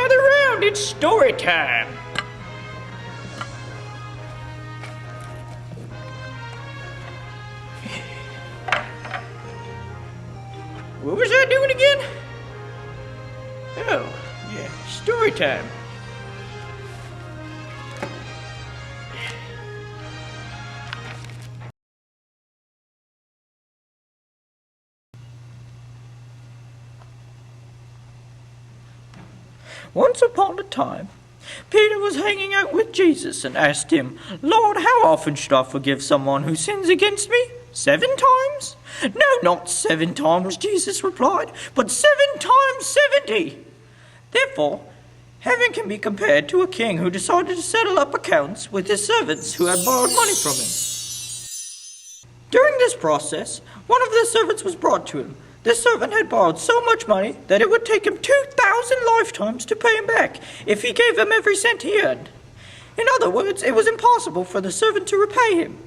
gather round, it's story time. What was I doing again? Oh, yeah, story time. Once upon a time, Peter was hanging out with Jesus and asked him, "Lord, how often should I forgive someone who sins against me? 7 times? No, not 7 times, Jesus replied, but 7 times 70. Therefore, heaven can be compared to a king who decided to settle up accounts with his servants who had borrowed money from him. During this process, one of the servants was brought to him. This servant had borrowed so much money that it would take him 2,000 lifetimes to pay him back if he gave him every cent he earned. In other words, it was impossible for the servant to repay him.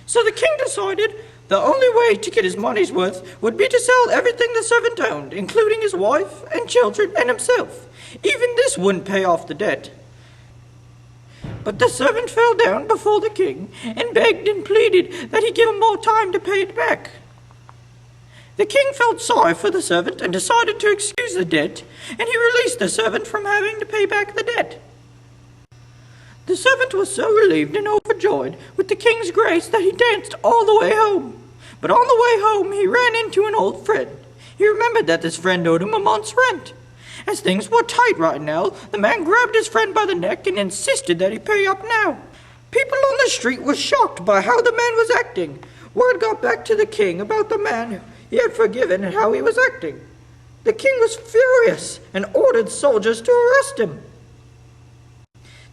So the king decided the only way to get his money's worth would be to sell everything the servant owned, including his wife and children and himself. Even this wouldn't pay off the debt. But the servant fell down before the king and begged and pleaded that he give him more time to pay it back. The king felt sorry for the servant and decided to excuse the debt, and he released the servant from having to pay back the debt. The servant was so relieved and overjoyed with the king's grace that he danced all the way home. But on the way home, he ran into an old friend. He remembered that this friend owed him a month's rent. As things were tight right now, the man grabbed his friend by the neck and insisted that he pay up now. People on the street were shocked by how the man was acting. Word got back to the king about the man he had forgiven and how he was acting. The king was furious and ordered soldiers to arrest him.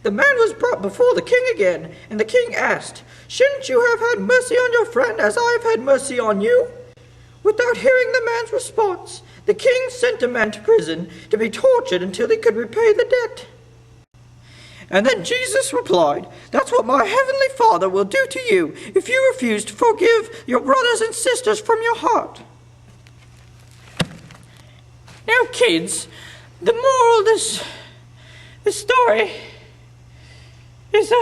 The man was brought before the king again, and the king asked, "Shouldn't you have had mercy on your friend as I have had mercy on you?" Without hearing the man's response, the king sent the man to prison to be tortured until he could repay the debt. And then Jesus replied, "That's what my heavenly Father will do to you if you refuse to forgive your brothers and sisters from your heart." Now, kids, the moral of this story is